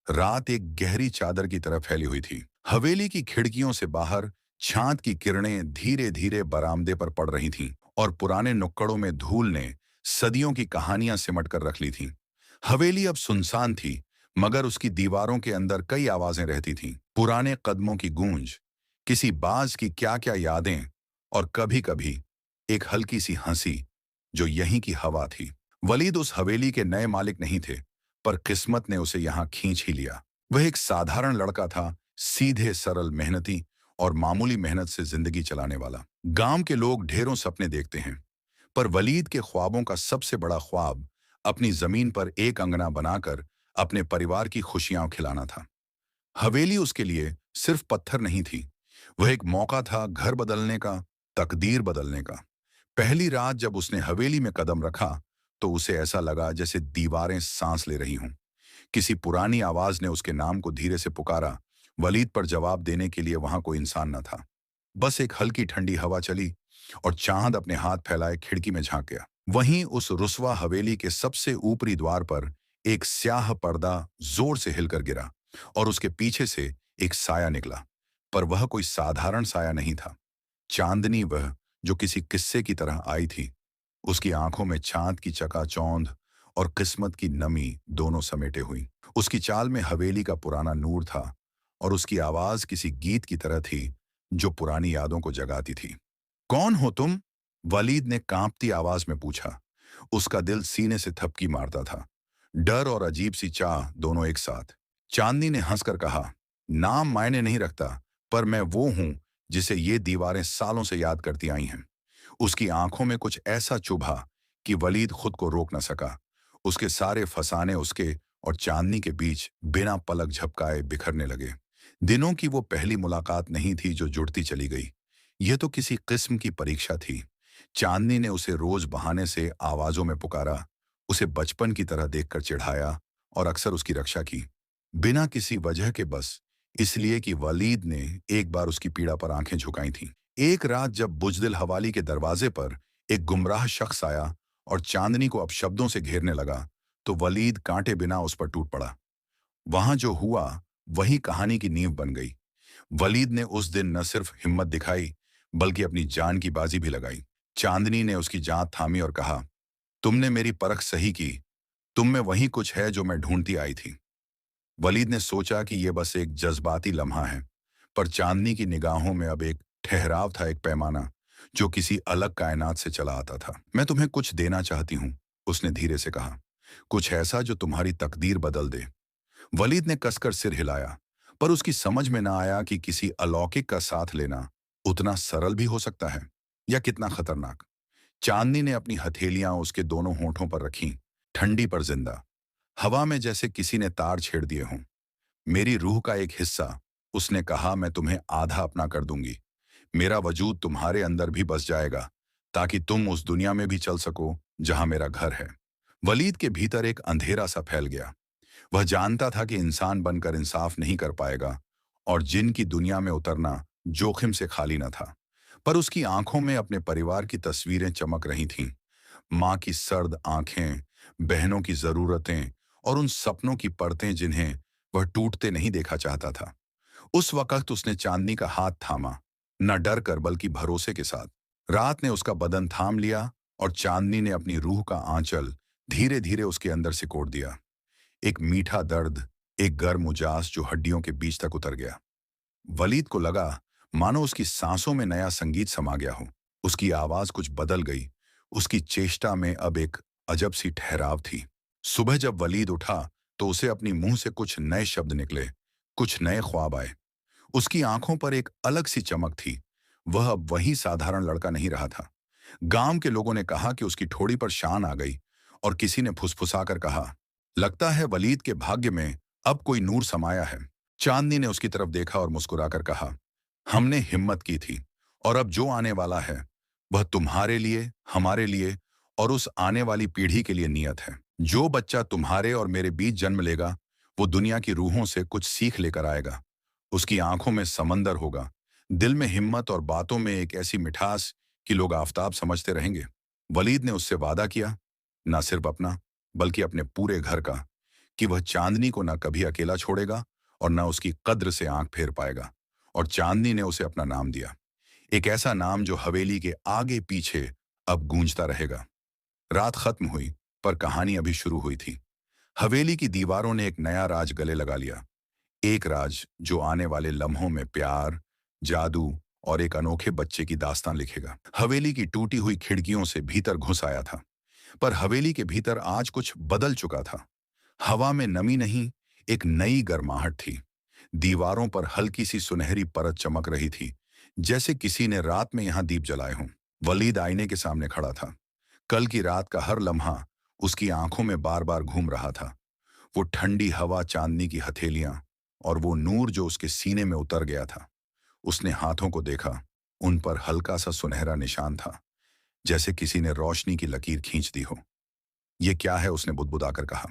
रात एक गहरी चादर की तरह फैली हुई थी। हवेली की खिड़कियों से बाहर चांद की किरणें धीरे धीरे बरामदे पर पड़ रही थीं और पुराने नुक्कड़ों में धूल ने सदियों की कहानियां सिमट कर रख ली थीं। हवेली अब सुनसान थी, मगर उसकी दीवारों के अंदर कई आवाजें रहती थीं। पुराने कदमों की गूंज, किसी बाज की क्या क्या यादें, और कभी कभी एक हल्की सी हंसी जो यहीं की हवा थी। वलीद उस हवेली के नए मालिक नहीं थे, पर किस्मत ने उसे यहां खींच ही लिया। वह एक साधारण लड़का था, सीधे सरल मेहनती और मामूली मेहनत से जिंदगी चलाने वाला। गांव के लोग ढेरों सपने देखते हैं, पर वलीद के ख्वाबों का सबसे बड़ा ख्वाब अपनी जमीन पर एक अंगना बनाकर अपने परिवार की खुशियां खिलाना था। हवेली उसके लिए सिर्फ पत्थर नहीं थी, वह एक मौका था घर बदलने का, तकदीर बदलने का। पहली रात जब उसने हवेली में कदम रखा, तो उसे ऐसा लगा जैसे दीवारें सांस ले रही हों। किसी पुरानी आवाज ने उसके नाम को धीरे से पुकारा। वलीद पर जवाब देने के लिए वहां कोई इंसान न था। बस एक हल्की ठंडी हवा चली और चांद अपने हाथ फैलाए खिड़की में झांक गया। वहीं उस रुस्वा हवेली के सबसे ऊपरी द्वार पर एक स्याह पर्दा जोर से हिलकर गिरा और उसके पीछे से एक साया निकला। पर वह कोई साधारण साया नहीं था। चांदनी, वह जो किसी किस्से की तरह आई थी। उसकी आंखों में चांद की चकाचौंध और किस्मत की नमी दोनों समेटे हुई। उसकी चाल में हवेली का पुराना नूर था और उसकी आवाज किसी गीत की तरह थी जो पुरानी यादों को जगाती थी। कौन हो तुम? वलीद ने कांपती आवाज में पूछा। उसका दिल सीने से थपकी मारता था, डर और अजीब सी चाह दोनों एक साथ। चांदनी ने हंसकर कहा, नाम मायने नहीं रखता, पर मैं वो हूं जिसे ये दीवारें सालों से याद करती आई हैं। उसकी आंखों में कुछ ऐसा चुभा कि वलीद खुद को रोक न सका। उसके सारे फसाने उसके और चांदनी के बीच बिना पलक झपकाए बिखरने लगे। दिनों की वो पहली मुलाकात नहीं थी जो जुड़ती चली गई। यह तो किसी किस्म की परीक्षा थी। चांदनी ने उसे रोज बहाने से आवाजों में पुकारा, उसे बचपन की तरह देखकर चिढ़ाया और अक्सर उसकी रक्षा की, बिना किसी वजह के, बस इसलिए कि वलीद ने एक बार उसकी पीड़ा पर आंखें झुकाई थीं। एक रात जब बुजदिल हवाली के दरवाजे पर एक गुमराह शख्स आया और चांदनी को अपशब्दों से घेरने लगा, तो वलीद कांटे बिना उस पर टूट पड़ा। वहां जो हुआ वही कहानी की नींव बन गई। वलीद ने उस दिन न सिर्फ हिम्मत दिखाई, बल्कि अपनी जान की बाजी भी लगाई। चांदनी ने उसकी जांच थामी और कहा, तुमने मेरी परख सही की, तुम में वही कुछ है जो मैं ढूंढती आई थी। वलीद ने सोचा कि यह बस एक जज्बाती लम्हा है, पर चांदनी की निगाहों में अब एक ठहराव था, एक पैमाना जो किसी अलग कायनात से चला आता था। मैं तुम्हें कुछ देना चाहती हूँ, उसने धीरे से कहा, कुछ ऐसा जो तुम्हारी तकदीर बदल दे। वलीद ने कसकर सिर हिलाया, पर उसकी समझ में ना आया कि किसी अलौकिक का साथ लेना उतना सरल भी हो सकता है या कितना खतरनाक। चांदनी ने अपनी हथेलियां उसके दोनों होंठों पर रखीं, ठंडी पर जिंदा, हवा में जैसे किसी ने तार छेड़ दिए हों। मेरी रूह का एक हिस्सा, उसने कहा, मैं तुम्हें आधा अपना कर दूंगी। मेरा वजूद तुम्हारे अंदर भी बस जाएगा, ताकि तुम उस दुनिया में भी चल सको जहां मेरा घर है। वलीद के भीतर एक अंधेरा सा फैल गया। वह जानता था कि इंसान बनकर इंसाफ नहीं कर पाएगा और जिन की दुनिया में उतरना जोखिम से खाली न था। पर उसकी आंखों में अपने परिवार की तस्वीरें चमक रही थीं। माँ की सर्द आंखें, बहनों की जरूरतें और उन सपनों की परतें जिन्हें वह टूटते नहीं देखा चाहता था। उस वक्त उसने चांदनी का हाथ थामा, न डर कर बल्कि भरोसे के साथ। रात ने उसका बदन थाम लिया और चांदनी ने अपनी रूह का आंचल धीरे धीरे उसके अंदर सिकोड़ दिया। एक मीठा दर्द, एक गर्म उजास जो हड्डियों के बीच तक उतर गया। वलीद को लगा मानो उसकी सांसों में नया संगीत समा गया हो। उसकी आवाज कुछ बदल गई। उसकी चेष्टा में अब एक अजब सी ठहराव थी। सुबह जब वलीद उठा तो उसे अपनी मुंह से कुछ नए शब्द निकले, कुछ नए ख्वाब आए। उसकी आंखों पर एक अलग सी चमक थी। वह अब वही साधारण लड़का नहीं रहा था। गांव के लोगों ने कहा कि उसकी ठोड़ी पर शान आ गई और किसी ने फुसफुसाकर कहा, लगता है वलीद के भाग्य में अब कोई नूर समाया है। चांदनी ने उसकी तरफ देखा और मुस्कुराकर कहा, हमने हिम्मत की थी और अब जो आने वाला है वह तुम्हारे लिए, हमारे लिए और उस आने वाली पीढ़ी के लिए नियत है। जो बच्चा तुम्हारे और मेरे बीच जन्म लेगा वो दुनिया की रूहों से कुछ सीख लेकर आएगा। उसकी आंखों में समंदर होगा, दिल में हिम्मत और बातों में एक ऐसी मिठास कि लोग आफताब समझते रहेंगे। वलीद ने उससे वादा किया, ना सिर्फ अपना बल्कि अपने पूरे घर का, कि वह चांदनी को न कभी अकेला छोड़ेगा और न उसकी कद्र से आंख फेर पाएगा। और चांदनी ने उसे अपना नाम दिया, एक ऐसा नाम जो हवेली के आगे पीछे अब गूंजता रहेगा। रात खत्म हुई, पर कहानी अभी शुरू हुई थी। हवेली की दीवारों ने एक नया राज गले लगा लिया, एक राज जो आने वाले लम्हों में प्यार, जादू और एक अनोखे बच्चे की दास्तान लिखेगा। हवेली की टूटी हुई खिड़कियों से भीतर घुस आया था, पर हवेली के भीतर आज कुछ बदल चुका था। हवा में नमी नहीं, एक नई गर्माहट थी। दीवारों पर हल्की सी सुनहरी परत चमक रही थी, जैसे किसी ने रात में यहां दीप जलाए हों। वलीद आईने के सामने खड़ा था। कल की रात का हर लम्हा उसकी आंखों में बार बार घूम रहा था। वो ठंडी हवा, चांदनी की हथेलियां और वो नूर जो उसके सीने में उतर गया था। उसने हाथों को देखा, उन पर हल्का सा सुनहरा निशान था, जैसे किसी ने रोशनी की लकीर खींच दी हो। ये क्या है, उसने बुदबुदाकर कहा।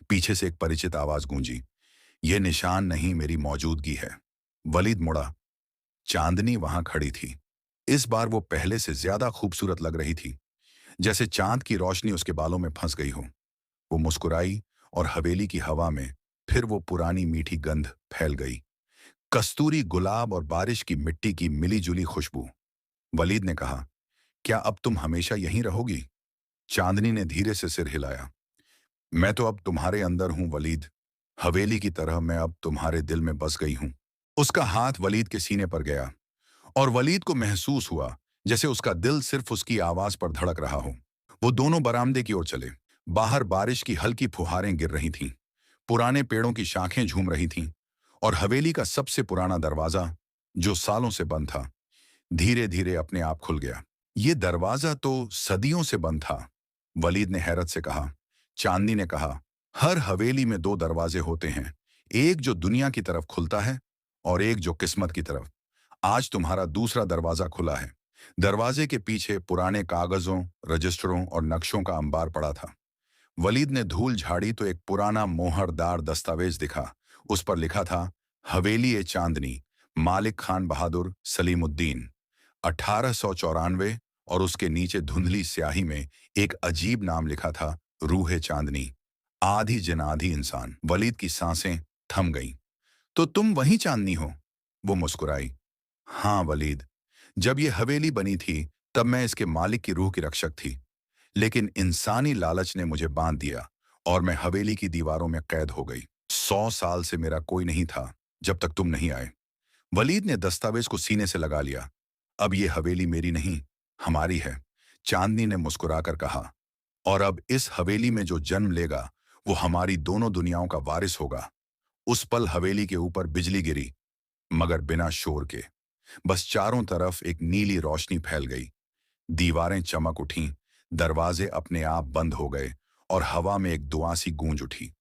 पीछे से एक परिचित आवाज गूंजी, ये निशान नहीं, मेरी मौजूदगी है। वलीद मुड़ा। चांदनी वहां खड़ी थी। इस बार वो पहले से ज्यादा खूबसूरत लग रही थी, जैसे चांद की रोशनी उसके बालों में फंस गई हो। वो मुस्कुराई और हवेली की हवा में फिर वो पुरानी मीठी गंध फैल गई, कस्तूरी, गुलाब और बारिश की मिट्टी की मिली-जुली खुशबू। वलीद ने कहा, क्या अब तुम हमेशा यहीं रहोगी? चांदनी ने धीरे से सिर हिलाया। मैं तो अब तुम्हारे अंदर हूं वलीद, हवेली की तरह मैं अब तुम्हारे दिल में बस गई हूं। उसका हाथ वलीद के सीने पर गया और वलीद को महसूस हुआ जैसे उसका दिल सिर्फ उसकी आवाज पर धड़क रहा हो। वो दोनों बरामदे की ओर चले। बाहर बारिश की हल्की फुहारें गिर रही थीं, पुराने पेड़ों की शाखें झूम रही थीं और हवेली का सबसे पुराना दरवाजा, जो सालों से बंद था, धीरे धीरे अपने आप खुल गया। ये दरवाजा तो सदियों से बंद था, वलीद ने हैरत से कहा। चांदनी ने कहा, हर हवेली में दो दरवाजे होते हैं, एक जो दुनिया की तरफ खुलता है और एक जो किस्मत की तरफ। आज तुम्हारा दूसरा दरवाजा खुला है। दरवाजे के पीछे पुराने कागजों, रजिस्टरों और नक्शों का अंबार पड़ा था। वलीद ने धूल झाड़ी तो एक पुराना मोहरदार दस्तावेज दिखा। उस पर लिखा था, हवेली ए चांदनी, मालिक खान बहादुर सलीमुद्दीन, 1894। और उसके नीचे धुंधली स्याही में एक अजीब नाम लिखा था, रूहे चांदनी, आधी जिन आधी इंसान। वलीद की सांसें थम गईं। तो तुम वही चांदनी हो? वो मुस्कुराई। हाँ वलीद, जब ये हवेली बनी थी तब मैं इसके मालिक की रूह की रक्षक थी, लेकिन इंसानी लालच ने मुझे बांध दिया और मैं हवेली की दीवारों में कैद हो गई। 100 साल से मेरा कोई नहीं था, जब तक तुम नहीं आए। वलीद ने दस्तावेज को सीने से लगा लिया। अब ये हवेली मेरी नहीं, हमारी है, चांदनी ने मुस्कुराकर कहा। और अब इस हवेली में जो जन्म लेगा वो हमारी दोनों दुनियाओं का वारिस होगा। उस पल हवेली के ऊपर बिजली गिरी, मगर बिना शोर के। बस चारों तरफ एक नीली रोशनी फैल गई। दीवारें चमक उठीं, दरवाजे अपने आप बंद हो गए और हवा में एक दुआसी गूंज उठी।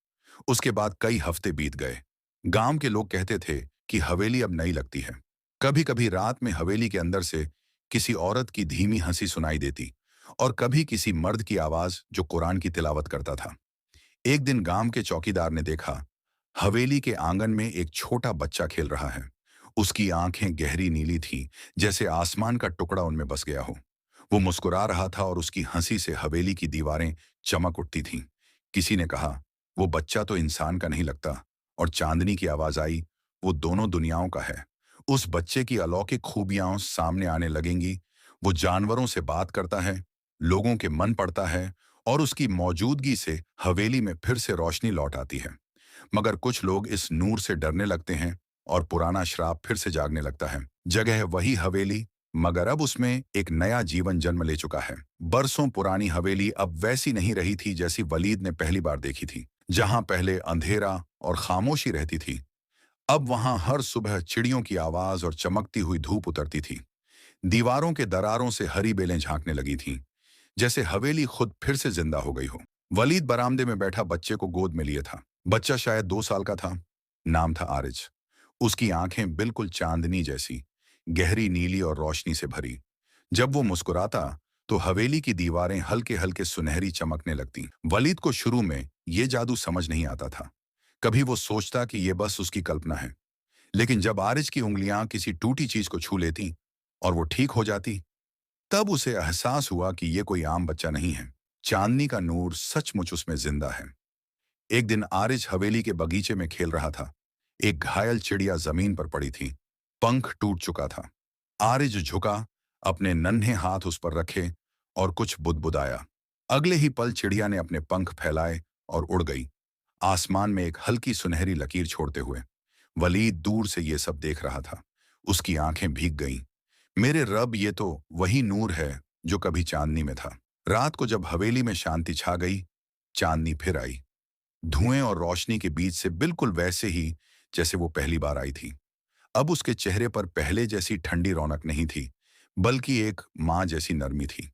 उसके बाद कई हफ्ते बीत गए। गांव के लोग कहते थे कि हवेली अब नई लगती है। कभी कभी रात में हवेली के अंदर से किसी औरत की धीमी हंसी सुनाई देती और कभी किसी मर्द की आवाज जो कुरान की तिलावत करता था। एक दिन गांव के चौकीदार ने देखा, हवेली के आंगन में एक छोटा बच्चा खेल रहा है। उसकी आंखें गहरी नीली थीं, जैसे आसमान का टुकड़ा उनमें बस गया हो। वो मुस्कुरा रहा था और उसकी हंसी से हवेली की दीवारें चमक उठती थीं। किसी ने कहा, वो बच्चा तो इंसान का नहीं लगता। और चांदनी की आवाज आई, वो दोनों दुनियाओं का है। उस बच्चे की अलौकिक खूबियां सामने आने लगेंगी। वो जानवरों से बात करता है, लोगों के मन पढ़ता है और उसकी मौजूदगी से हवेली में फिर से रोशनी लौट आती है। मगर कुछ लोग इस नूर से डरने लगते हैं और पुराना श्राप फिर से जागने लगता है। जगह है वही हवेली, मगर अब उसमें एक नया जीवन जन्म ले चुका है। बरसों पुरानी हवेली अब वैसी नहीं रही थी जैसी वलीद ने पहली बार देखी थी। जहां पहले अंधेरा और खामोशी रहती थी, अब वहां हर सुबह चिड़ियों की आवाज और चमकती हुई धूप उतरती थी। दीवारों के दरारों से हरी बेलें झांकने लगी थीं, जैसे हवेली खुद फिर से जिंदा हो गई हो। वलीद बरामदे में बैठा बच्चे को गोद में लिए था। बच्चा शायद 2 साल का था। नाम था आरिज। उसकी आंखें बिल्कुल चांदनी जैसी, गहरी नीली और रोशनी से भरी। जब वो मुस्कुराता तो हवेली की दीवारें हल्के हल्के सुनहरी चमकने लगती। वलीद को शुरू में ये जादू समझ नहीं आता था। कभी वो सोचता कि ये बस उसकी कल्पना है, लेकिन जब आरिज की उंगलियां किसी टूटी चीज को छू लेती और वो ठीक हो जाती, तब उसे एहसास हुआ कि ये कोई आम बच्चा नहीं है। चांदनी का नूर सचमुच उसमें जिंदा है। एक दिन आरिज हवेली के बगीचे में खेल रहा था। एक घायल चिड़िया जमीन पर पड़ी थी। पंख टूट चुका था। आरिज झुका, अपने नन्हे हाथ उस पर रखे और कुछ बुदबुदाया। अगले ही पल चिड़िया ने अपने पंख फैलाए और उड़ गई, आसमान में एक हल्की सुनहरी लकीर छोड़ते हुए। वलीद दूर से ये सब देख रहा था। उसकी आंखें भीग गईं। मेरे रब, ये तो वही नूर है जो कभी चांदनी में था। रात को जब हवेली में शांति छा गई, चांदनी फिर आई, धुएं और रोशनी के बीच से, बिल्कुल वैसे ही जैसे वो पहली बार आई थी। अब उसके चेहरे पर पहले जैसी ठंडी रौनक नहीं थी, बल्कि एक माँ जैसी नरमी थी।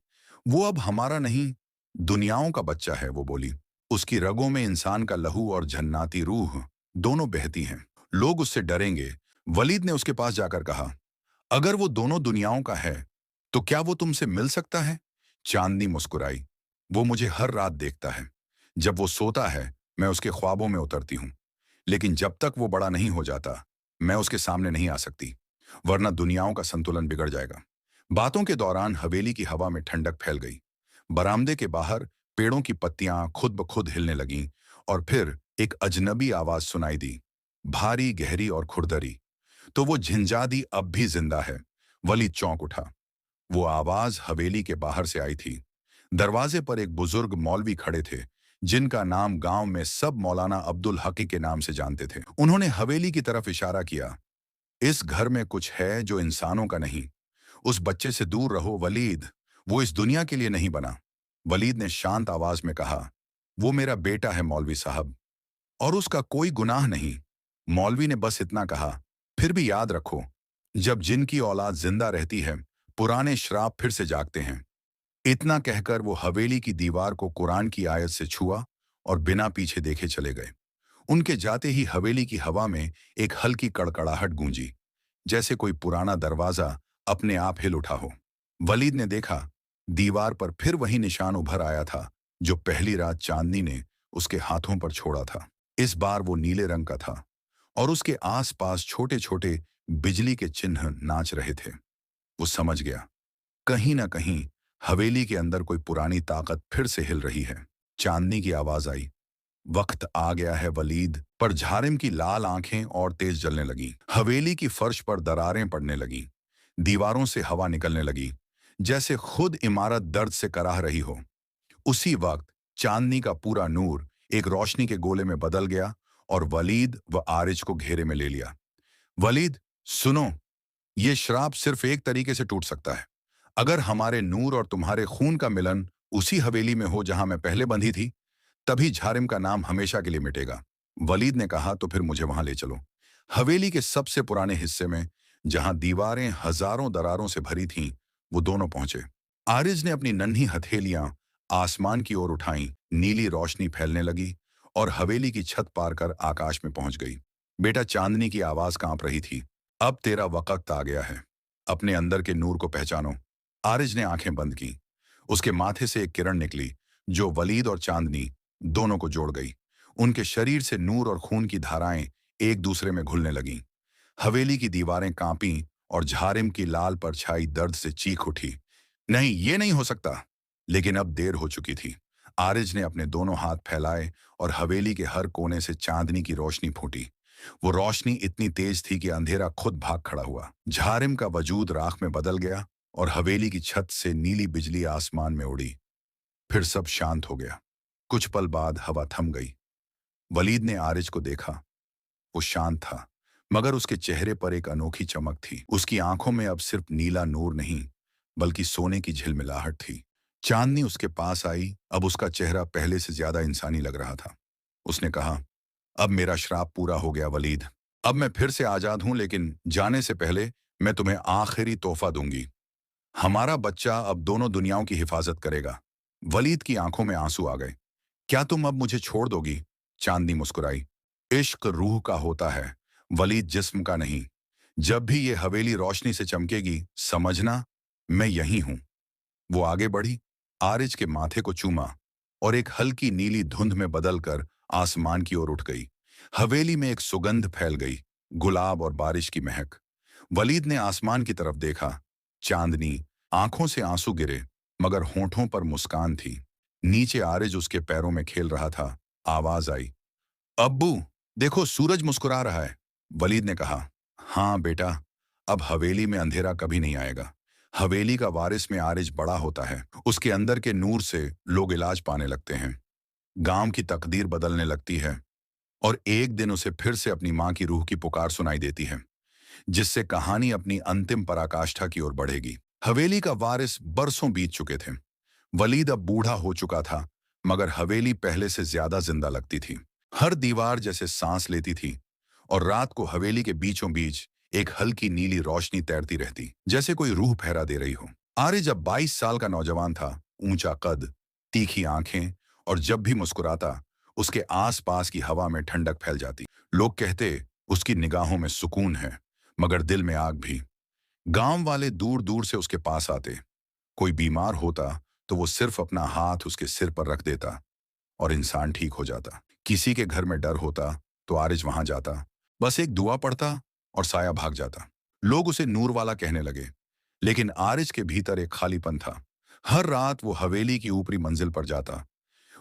वो अब हमारा नहीं, दुनियाओं का बच्चा है, वो बोली। उसकी रगों में इंसान का लहू और जन्नाती रूह दोनों बहती हैं। लोग उससे डरेंगे। वलीद ने उसके पास जाकर कहा, अगर वो दोनों दुनियाओं का है तो क्या वो तुमसे मिल सकता है? चांदनी मुस्कुराई। वो मुझे हर रात देखता है। जब वो सोता है, मैं उसके ख्वाबों में उतरती हूँ। लेकिन जब तक वो बड़ा नहीं हो जाता, मैं उसके सामने नहीं आ सकती, वरना दुनियाओं का संतुलन बिगड़ जाएगा। बातों के दौरान हवेली की हवा में ठंडक फैल गई। बरामदे के बाहर पेड़ों की पत्तियां खुद ब खुद हिलने लगीं और फिर एक अजनबी आवाज सुनाई दी, भारी, गहरी और खुरदरी। तो वो झिंझादी अब भी जिंदा है। वली चौंक उठा। वो आवाज हवेली के बाहर से आई थी। दरवाजे पर एक बुजुर्ग मौलवी खड़े थे, जिनका नाम गांव में सब मौलाना अब्दुल हकी के नाम से जानते थे। उन्होंने हवेली की तरफ इशारा किया। इस घर में कुछ है जो इंसानों का नहीं। उस बच्चे से दूर रहो वलीद, वो इस दुनिया के लिए नहीं बना। वलीद ने शांत आवाज में कहा, वो मेरा बेटा है मौलवी साहब, और उसका कोई गुनाह नहीं। मौलवी ने बस इतना कहा, फिर भी याद रखो, जब जिनकी औलाद जिंदा रहती है, पुराने श्राप फिर से जागते हैं। इतना कहकर वो हवेली की दीवार को कुरान की आयत से छुआ और बिना पीछे देखे चले गए। उनके जाते ही हवेली की हवा में एक हल्की कड़कड़ाहट गूंजी, जैसे कोई पुराना दरवाजा अपने आप हिल उठा हो। वलीद ने देखा, दीवार पर फिर वही निशान उभर आया था जो पहली रात चांदनी ने उसके हाथों पर छोड़ा था। इस बार वो नीले रंग का था और उसके आसपास छोटे छोटे बिजली के चिन्ह नाच रहे थे। वो समझ गया, कहीं ना कहीं हवेली के अंदर कोई पुरानी ताकत फिर से हिल रही है। चांदनी की आवाज आई, वक्त आ गया है वलीद। पर झारिम की लाल आंखें और तेज जलने लगी। हवेली की फर्श पर दरारें पड़ने लगी। दीवारों से हवा निकलने लगी, जैसे खुद इमारत दर्द से कराह रही हो। उसी वक्त चांदनी का पूरा नूर एक रोशनी के गोले में बदल गया और वलीद व आरिज को घेरे में ले लिया। वलीद, सुनो, ये श्राप सिर्फ एक तरीके से टूट सकता है। अगर हमारे नूर और तुम्हारे खून का मिलन उसी हवेली में हो जहां मैं पहले बंधी थी, तभी झारिम का नाम हमेशा के लिए मिटेगा। वलीद ने कहा, तो फिर मुझे वहां ले चलो। हवेली के सबसे पुराने हिस्से में, जहां दीवारें हजारों दरारों से भरी थीं, वो दोनों पहुंचे। आरिज ने अपनी नन्ही हथेलियां आसमान की ओर उठाई, नीली रोशनी फैलने लगी और हवेली की छत पार कर आकाश में पहुंच गई। बेटा, चांदनी की आवाज कांप रही थी, अब तेरा वक्त आ गया है। अपने अंदर के नूर को पहचानो। आरिज ने आंखें बंद की। उसके माथे से एक किरण निकली जो वलीद और चांदनी दोनों को जोड़ गई। उनके शरीर से नूर और खून की धाराएं एक दूसरे में घुलने लगीं। हवेली की दीवारें कांपीं और झारिम की लाल परछाई दर्द से चीख उठी। नहीं, ये नहीं हो सकता। लेकिन अब देर हो चुकी थी। आरिज ने अपने दोनों हाथ फैलाए और हवेली के हर कोने से चांदनी की रोशनी फूटी। वो रोशनी इतनी तेज थी कि अंधेरा खुद भाग खड़ा हुआ। झारिम का वजूद राख में बदल गया और हवेली की छत से नीली बिजली आसमान में उड़ी। फिर सब शांत हो गया। कुछ पल बाद हवा थम गई। वलीद ने आरिज को देखा। वो शांत था, मगर उसके चेहरे पर एक अनोखी चमक थी। उसकी आंखों में अब सिर्फ नीला नूर नहीं, बल्कि सोने की झिलमिलाहट थी। चांदनी उसके पास आई। अब उसका चेहरा पहले से ज्यादा इंसानी लग रहा था। उसने कहा, अब मेरा श्राप पूरा हो गया वलीद। अब मैं फिर से आजाद हूं, लेकिन जाने से पहले मैं तुम्हें आखिरी तोहफा दूंगी। हमारा बच्चा अब दोनों दुनियाओं की हिफाजत करेगा। वलीद की आंखों में आंसू आ गए। क्या तुम अब मुझे छोड़ दोगी? चांदनी मुस्कुराई। इश्क रूह का होता है, वलीद जिस्म का नहीं। जब भी ये हवेली रोशनी से चमकेगी, समझना मैं यही हूं। वो आगे बढ़ी, आरिज के माथे को चूमा और एक हल्की नीली धुंध में बदलकर आसमान की ओर उठ गई। हवेली में एक सुगंध फैल गई, गुलाब और बारिश की महक। वलीद ने आसमान की तरफ देखा। चांदनी, आंखों से आंसू गिरे, मगर होंठों पर मुस्कान थी। नीचे आरिज उसके पैरों में खेल रहा था। आवाज आई, अब्बू, देखो सूरज मुस्कुरा रहा है। वलीद ने कहा। हाँ बेटा, अब हवेली में अंधेरा कभी नहीं आएगा। हवेली का वारिस में आरिज बड़ा होता है, उसके अंदर के नूर से लोग इलाज पाने लगते हैं, गांव की तकदीर बदलने लगती है, और एक दिन उसे फिर से अपनी माँ की रूह की पुकार सुनाई देती है, जिससे कहानी अपनी अंतिम पराकाष्ठा की ओर बढ़ेगी। हवेली का वारिस बरसों बीत चुके थे। वलीद अब बूढ़ा हो चुका था, मगर हवेली पहले से ज्यादा जिंदा लगती थी। हर दीवार जैसे सांस लेती थी, और रात को हवेली के बीचों बीच एक हल्की नीली रोशनी तैरती रहती, जैसे कोई रूह पहरा दे रही हो। आर्य जब 22 साल का नौजवान था, ऊंचा कद, तीखी आंखें, और जब भी मुस्कुराता उसके आसपास की हवा में ठंडक फैल जाती। लोग कहते उसकी निगाहों में सुकून है, मगर दिल में आग भी। गांव वाले दूर दूर से उसके पास आते, कोई बीमार होता तो वो सिर्फ अपना हाथ उसके सिर पर रख देता और इंसान ठीक हो जाता। किसी के घर में डर होता तो आरिज वहां जाता, बस एक दुआ पढ़ता और साया भाग जाता। लोग उसे नूर वाला कहने लगे, लेकिन आरिज के भीतर एक खालीपन था। हर रात वो हवेली की ऊपरी मंजिल पर जाता,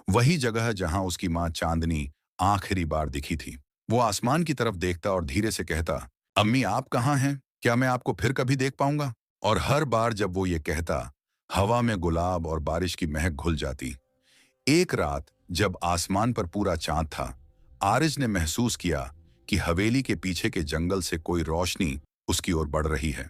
वही जगह जहां उसकी माँ चांदनी आखिरी बार दिखी थी। वो आसमान की तरफ देखता और धीरे से कहता, अम्मी आप कहाँ हैं? क्या मैं आपको फिर कभी देख पाऊंगा? और हर बार जब वो ये कहता, हवा में गुलाब और बारिश की महक घुल जाती। एक रात जब आसमान पर पूरा चांद था, आरिज ने महसूस किया कि हवेली के पीछे के जंगल से कोई रोशनी उसकी ओर बढ़ रही है।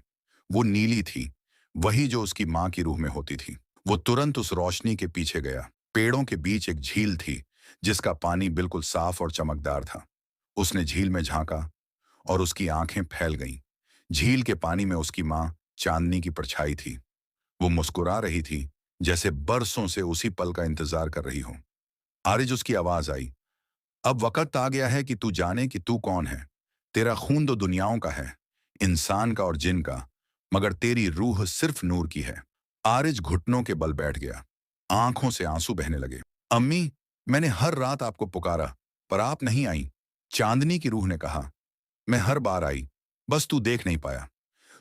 वो नीली थी, वही जो उसकी माँ की रूह में होती थी। वो तुरंत उस रोशनी के पीछे गया। पेड़ों के बीच एक झील थी, जिसका पानी बिल्कुल साफ और चमकदार था। उसने झील में झांका और उसकी आंखें फैल गईं। झील के पानी में उसकी माँ चांदनी की परछाई थी। वो मुस्कुरा रही थी, जैसे बरसों से उसी पल का इंतजार कर रही हो। आरिज उसकी आवाज आई, अब वक्त आ गया है कि तू जाने कि तू कौन है। तेरा खून दो दुनियाओं का है, इंसान का और जिन का, मगर तेरी रूह सिर्फ नूर की है। आरिज घुटनों के बल बैठ गया, आंखों से आंसू बहने लगे। अम्मी, मैंने हर रात आपको पुकारा, पर आप नहीं आई। चांदनी की रूह ने कहा, मैं हर बार आई, बस तू देख नहीं पाया।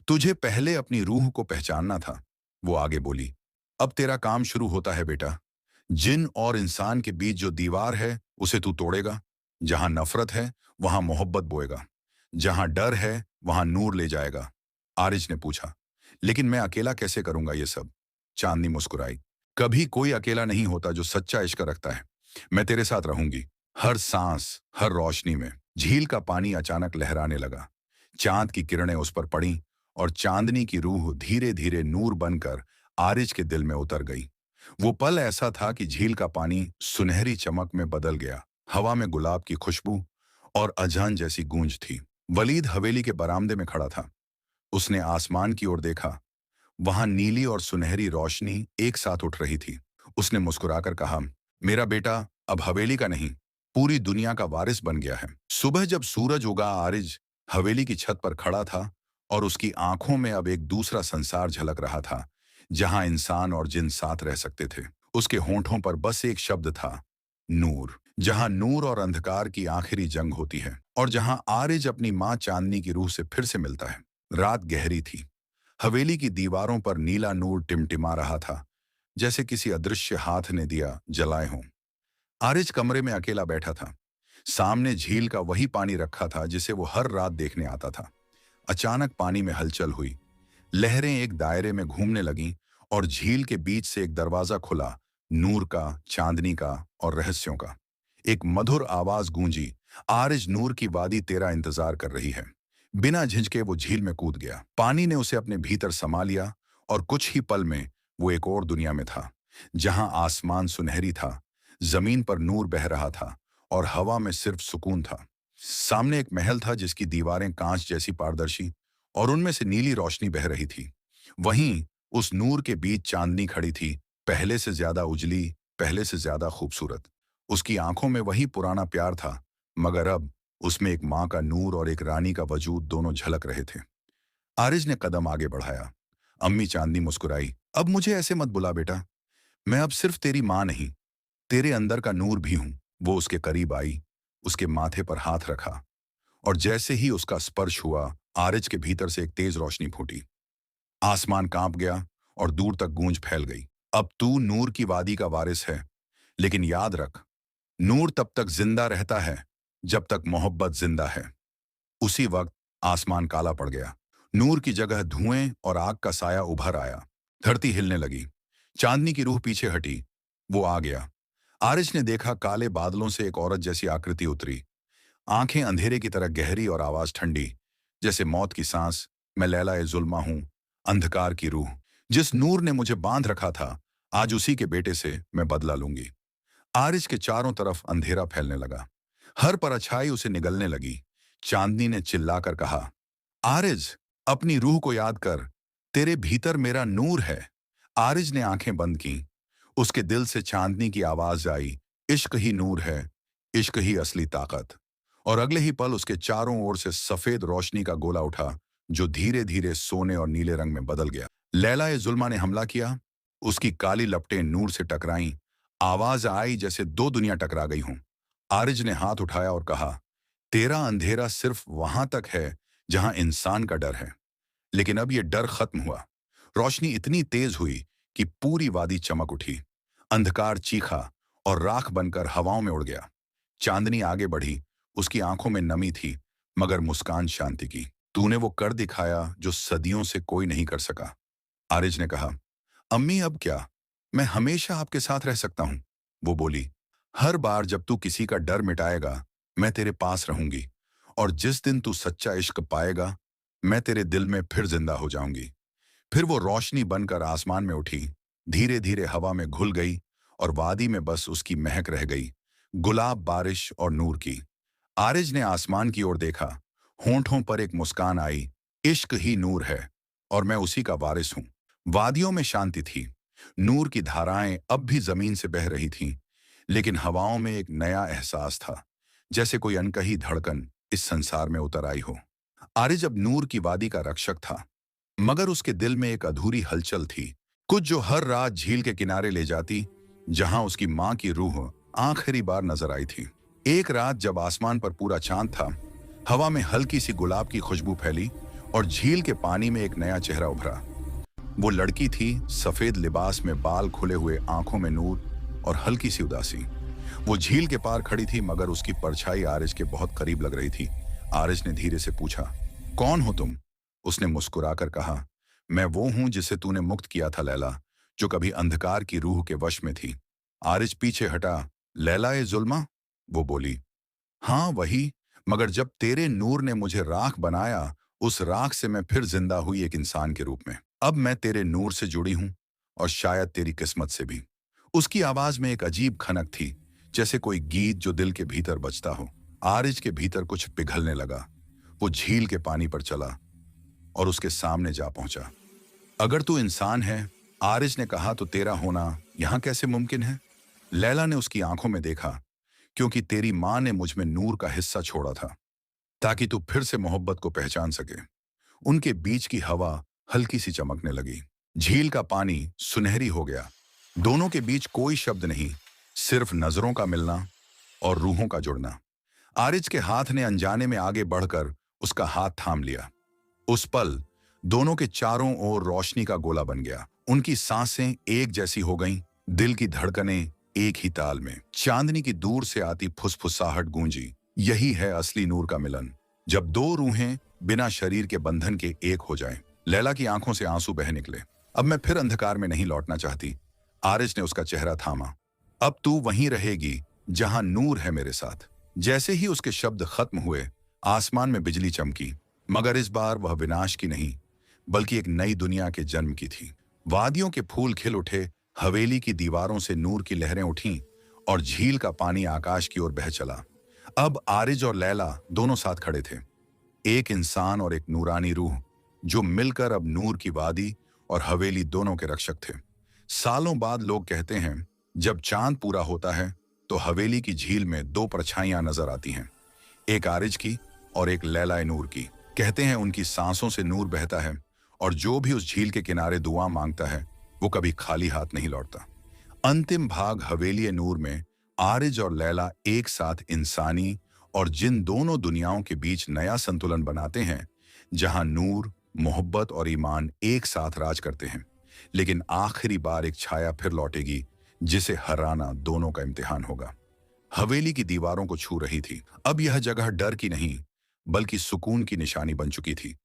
तुझे पहले अपनी रूह को पहचानना था। वो आगे बोली, अब तेरा काम शुरू होता है बेटा। जिन और इंसान के बीच जो दीवार है उसे तू तोड़ेगा। जहां नफरत है वहां मोहब्बत बोएगा, जहां डर है वहां नूर ले जाएगा। आरिज ने पूछा, लेकिन मैं अकेला कैसे करूंगा ये सब? चांदनी मुस्कुराई, कभी कोई अकेला नहीं होता जो सच्चा इश्क रखता है। मैं तेरे साथ रहूंगी, हर सांस, हर रोशनी में। झील का पानी अचानक लहराने लगा, चांद की किरणें उस पर पड़ी, और चांदनी की रूह धीरे धीरे नूर बनकर आरिज के दिल में उतर गई। वो पल ऐसा था कि झील का पानी सुनहरी चमक में बदल गया। हवा में गुलाब की खुशबू और अजान जैसी गूंज थी। वलीद हवेली के बरामदे में खड़ा था। उसने आसमान की ओर देखा, वहां नीली और सुनहरी रोशनी एक साथ उठ रही थी। उसने मुस्कुराकर कहा, मेरा बेटा अब हवेली का नहीं, पूरी दुनिया का वारिस बन गया है। सुबह जब सूरज उगा, आरिज हवेली की छत पर खड़ा था, और उसकी आंखों में अब एक दूसरा संसार झलक रहा था, जहां इंसान और जिन साथ रह सकते थे। उसके होंठों पर बस एक शब्द था, नूर। जहां नूर और अंधकार की आखिरी जंग होती है, और जहां आरिज अपनी माँ चांदनी की रूह से फिर से मिलता है। रात गहरी थी। हवेली की दीवारों पर नीला नूर टिमटिमा रहा था, जैसे किसी अदृश्य हाथ ने दिया जलाए हों। आरिज कमरे में अकेला बैठा था। सामने झील का वही पानी रखा था जिसे वो हर रात देखने आता था। अचानक पानी में हलचल हुई, लहरें एक दायरे में घूमने लगीं, और झील के बीच से एक दरवाजा खुला, नूर का, चांदनी का और रहस्यों का। एक मधुर आवाज गूंजी, आरिज, नूर की वादी तेरा इंतजार कर रही है। बिना झिझके वो झील में कूद गया। पानी ने उसे अपने भीतर समा लिया, और कुछ ही पल में वो एक और दुनिया में था, जहां आसमान सुनहरी था, जमीन पर नूर बह रहा था, और हवा में सिर्फ सुकून था। सामने एक महल था जिसकी दीवारें कांच जैसी पारदर्शी, और उनमें से नीली रोशनी बह रही थी। वहीं उस नूर के बीच चांदनी खड़ी थी, पहले से ज्यादा उजली, पहले से ज्यादा खूबसूरत। उसकी आंखों में वही पुराना प्यार था, मगर अब उसमें एक माँ का नूर और एक रानी का वजूद दोनों झलक रहे थे। आरिज ने कदम आगे बढ़ाया। अम्मी चांदनी मुस्कुराई, अब मुझे ऐसे मत बुला बेटा, मैं अब सिर्फ तेरी माँ नहीं, तेरे अंदर का नूर भी हूं। वो उसके करीब आई, उसके माथे पर हाथ रखा, और जैसे ही उसका स्पर्श हुआ, आरिज के भीतर से एक तेज रोशनी फूटी। आसमान कांप गया और दूर तक गूंज फैल गई। अब तू नूर की वादी का वारिस है, लेकिन याद रख, नूर तब तक जिंदा रहता है जब तक मोहब्बत जिंदा है। उसी वक्त आसमान काला पड़ गया। नूर की जगह धुएं और आग का साया उभर आया। धरती हिलने लगी। चांदनी की रूह पीछे हटी। वो आ गया। आरिश ने देखा, काले बादलों से एक औरत जैसी आकृति उतरी। आंखें अंधेरे की तरह गहरी और आवाज ठंडी, जैसे मौत की सांस। मैं लैला ए जुल्मा हूं, अंधकार की रूह। जिस नूर ने मुझे बांध रखा था, आज उसी के बेटे से मैं बदला लूंगी। आरिश के चारों तरफ अंधेरा फैलने लगा। हर परछाई उसे निगलने लगी। चांदनी ने चिल्लाकर कहा, आरिज, अपनी रूह को याद कर। तेरे भीतर मेरा नूर है। आरिज ने आंखें बंद की। उसके दिल से चांदनी की आवाज आई, इश्क ही नूर है, इश्क ही असली ताकत। और अगले ही पल उसके चारों ओर से सफेद रोशनी का गोला उठा, जो धीरे धीरे सोने और नीले रंग में बदल गया। लैला ए जुल्मा ने हमला किया। उसकी काली लपटें नूर से टकराईं। आवाज आई जैसे दो दुनिया टकरा गई हों। आरिज ने हाथ उठाया और कहा, तेरा अंधेरा सिर्फ वहां तक है जहां इंसान का डर है। लेकिन अब यह डर खत्म हुआ। रोशनी इतनी तेज हुई कि पूरी वादी चमक उठी। अंधकार चीखा और राख बनकर हवाओं में उड़ गया। चांदनी आगे बढ़ी। उसकी आंखों में नमी थी, मगर मुस्कान शांति की। तूने वो कर दिखाया जो सदियों से कोई नहीं कर सका। आरिज ने कहा, अम्मी अब क्या, मैं हमेशा आपके साथ रह सकता हूं। वो बोली, हर बार जब तू किसी का डर मिटाएगा, मैं तेरे पास रहूंगी। और जिस दिन तू सच्चा इश्क पाएगा, मैं तेरे दिल में फिर जिंदा हो जाऊंगी। फिर वो रोशनी बनकर आसमान में उठी, धीरे धीरे हवा में घुल गई और वादी में बस उसकी महक रह गई, गुलाब, बारिश और नूर की। आरिज ने आसमान की ओर देखा। होंठों पर एक मुस्कान आई। इश्क ही नूर है और मैं उसी का वारिस हूं। वादियों में शांति थी। नूर की धाराएं अब भी जमीन से बह रही थीं, लेकिन हवाओं में एक नया एहसास था, जैसे कोई अनकही धड़कन इस संसार में उतर आई हो। आरिज अब नूर की वादी का रक्षक था, मगर उसके दिल में एक अधूरी हलचल थी, कुछ जो हर रात झील के किनारे ले जाती, जहां उसकी मां की रूह आखिरी बार नजर आई थी। एक रात जब आसमान पर पूरा चांद था, हवा में हल्की सी गुलाब की खुशबू फैली और झील के पानी में एक नया चेहरा उभरा। वो लड़की थी, सफेद लिबास में, बाल खुले हुए, आंखों में नूर और हल्की सी उदासी। वो झील के पार खड़ी थी, मगर उसकी परछाई आरिज के बहुत करीब लग रही थी। आरिज ने धीरे से पूछा, कौन हो तुम? उसने मुस्कुराकर कहा, मैं वो हूं जिसे तूने मुक्त किया था लैला, जो कभी अंधकार की रूह के वश में थी। आरिज पीछे हटा। लैला ए जुल्मा? वो बोली, हाँ वही, मगर जब तेरे नूर ने मुझे राख बनाया, उस राख से मैं फिर जिंदा हुई एक इंसान के रूप में। अब मैं तेरे नूर से जुड़ी हूं और शायद तेरी किस्मत से भी। उसकी आवाज में एक अजीब खनक थी, जैसे कोई गीत जो दिल के भीतर बजता हो। आरिज के भीतर कुछ पिघलने लगा। वो झील के पानी पर चला और उसके सामने जा पहुंचा। अगर तू इंसान है, आरिज ने कहा, तो तेरा होना यहां कैसे मुमकिन है? लैला ने उसकी आंखों में देखा, क्योंकि तेरी मां ने मुझ में नूर का हिस्सा छोड़ा था, ताकि तू फिर से मोहब्बत को पहचान सके। उनके बीच की हवा हल्की सी चमकने लगी। झील का पानी सुनहरी हो गया। दोनों के बीच कोई शब्द नहीं, सिर्फ नजरों का मिलना और रूहों का जुड़ना। आरिज के हाथ ने अनजाने में आगे बढ़कर उसका हाथ थाम लिया। उस पल दोनों के चारों ओर रोशनी का गोला बन गया। उनकी सांसें एक जैसी हो गईं, दिल की धड़कनें एक ही ताल में। चांदनी की दूर से आती फुसफुसाहट गूंजी, यही है असली नूर का मिलन, जब दो रूहें बिना शरीर के बंधन के एक हो जाएं। लैला की आंखों से आंसू बह निकले। अब मैं फिर अंधकार में नहीं लौटना चाहती। आरिज ने उसका चेहरा थामा। अब तू वहीं रहेगी जहां नूर है मेरे साथ। जैसे ही उसके शब्द खत्म हुए, आसमान में बिजली चमकी, मगर इस बार वह विनाश की नहीं, बल्कि एक नई दुनिया के जन्म की थी। वादियों के फूल खिल उठे, हवेली की दीवारों से नूर की लहरें उठीं और झील का पानी आकाश की ओर बह चला। अब आरिज और लैला दोनों साथ खड़े थे, एक इंसान और एक नूरानी रूह, जो मिलकर अब नूर की वादी और हवेली दोनों के रक्षक थे। सालों बाद लोग कहते हैं, जब चांद पूरा होता है तो हवेली की झील में दो परछाइयां नजर आती हैं, एक आरिज की और एक लैला नूर की। कहते हैं उनकी सांसों से नूर बहता है और जो भी उस झील के किनारे दुआ मांगता है, वो कभी खाली हाथ नहीं लौटता। अंतिम भाग हवेली नूर में आरिज और लैला एक साथ इंसानी और जिन दोनों दुनियाओं के बीच नया संतुलन बनाते हैं, जहां नूर, मोहब्बत और ईमान एक साथ राज करते हैं। लेकिन आखिरी बार एक छाया फिर लौटेगी, जिसे हराना दोनों का इम्तिहान होगा। हवेली की दीवारों को छू रही थी। अब यह जगह डर की नहीं, बल्कि सुकून की निशानी बन चुकी थी।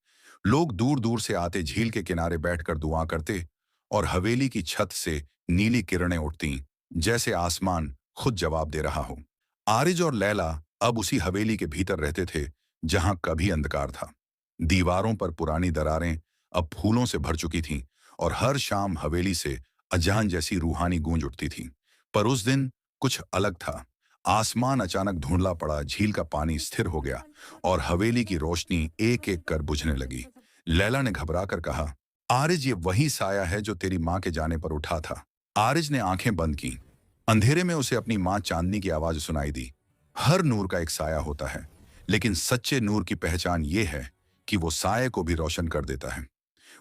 लोग दूर दूर से आते झील के किनारे बैठकर दुआ करते और हवेली की छत से नीली किरणें उठती, जैसे आसमान खुद जवाब दे रहा हो। आरिज और लैला अब उसी हवेली के भीतर रहते थे जहां कभी अंधकार था। दीवारों पर पुरानी दरारें अब फूलों से भर चुकी थीं और हर शाम हवेली से अजान जैसी रूहानी गूंज उठती थी। पर उस दिन कुछ अलग था। आसमान अचानक धुंधला पड़ा, झील का पानी स्थिर हो गया और हवेली की रोशनी एक एक कर बुझने लगी। लैला ने घबराकर कहा, आरिज, ये वही साया है जो तेरी माँ के जाने पर उठा था। आरिज ने आंखें बंद की। अंधेरे में उसे अपनी माँ चांदनी की आवाज सुनाई दी। हर नूर का एक साया होता है, लेकिन सच्चे नूर की पहचान ये है कि वो साये को भी रोशन कर देता है।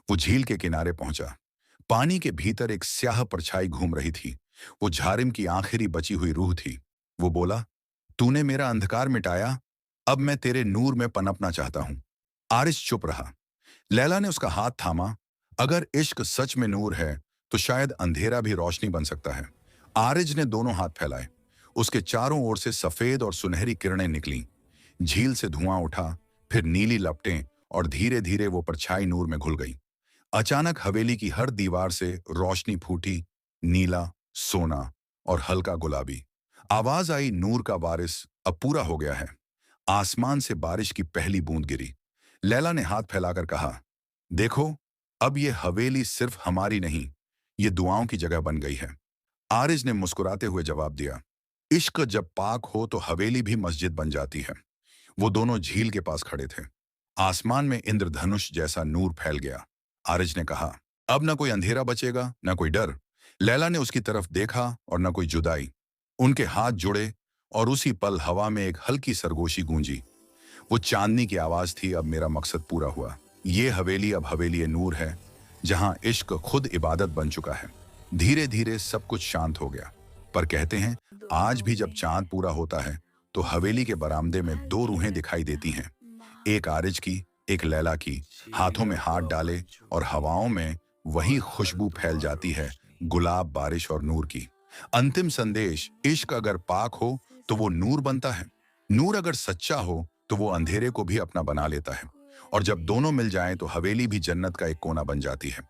वो झील के किनारे पहुंचा। पानी के भीतर एक स्याह परछाई घूम रही थी। वो झारिम की आखिरी बची हुई रूह थी। वो बोला, तूने मेरा अंधकार मिटाया, अब मैं तेरे नूर में पनपना चाहता हूं। आरिश चुप रहा। लैला ने उसका हाथ थामा। अगर इश्क सच में नूर है तो शायद अंधेरा भी रोशनी बन सकता है। आरिज ने दोनों हाथ फैलाए। उसके चारों ओर से सफेद और सुनहरी किरणें निकलीं। झील से धुआं उठा, फिर नीली लपटें, और धीरे धीरे वो परछाई नूर में घुल गई। अचानक हवेली की हर दीवार से रोशनी फूटी, नीला, सोना और हल्का गुलाबी। आवाज आई, नूर का वारिस अब पूरा हो गया है। आसमान से बारिश की पहली बूंद गिरी। लैला ने हाथ फैलाकर कहा, देखो, अब ये हवेली सिर्फ हमारी नहीं, ये दुआओं की जगह बन गई है। आरिज ने मुस्कुराते हुए जवाब दिया, इश्क जब पाक हो तो हवेली भी मस्जिद बन जाती है। वो दोनों झील के पास खड़े थे। आसमान में इंद्रधनुष जैसा नूर फैल गया। आरिज ने कहा, अब न कोई अंधेरा बचेगा, न कोई डर। लैला ने उसकी तरफ देखा और न कोई जुदाई। उनके हाथ जुड़े और उसी पल हवा में एक हल्की सरगोशी गूंजी। वो चांदनी की आवाज थी, अब मेरा मकसद पूरा हुआ। ये हवेली अब हवेली नूर है, जहां इश्क खुद इबादत बन चुका है। धीरे धीरे सब कुछ शांत हो गया। पर कहते हैं, आज भी जब चांद पूरा होता है तो हवेली के बरामदे में दो रूहें दिखाई देती हैं, एक आरिज की, एक लैला की। हाथों में हाथ डाले और हवाओं में वही खुशबू फैल जाती है, गुलाब, बारिश और नूर की। अंतिम संदेश, इश्क अगर पाक हो तो वो नूर बनता है। नूर अगर सच्चा हो तो वो अंधेरे को भी अपना बना लेता है। और जब दोनों मिल जाएं तो हवेली भी जन्नत का एक कोना बन जाती है।